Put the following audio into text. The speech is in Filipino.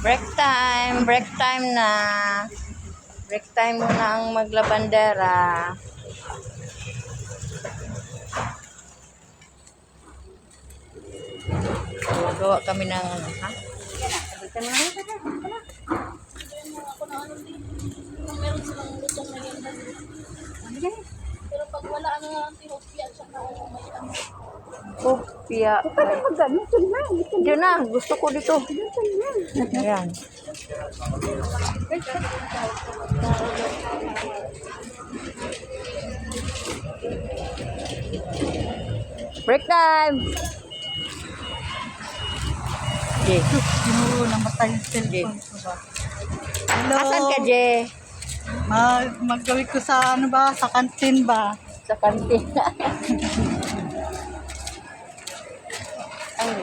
Break time na. Break time muna ang maglabandera. Gawa kami ng ano, ha? Sabi ka na lang, Ako na ano din. Kung meron silang lutong na yun. Pero pag wala ano na ang tinopia at saka may ano. Kopya. Diyan na, gusto ko dito. Ayan. Break time! Okay. Siguro namatay yung cellphone ko ba? Hello? Asan ka, Je? Maggawin ko sa ano ba? Sa kantin ba? Sa kantin. Ay,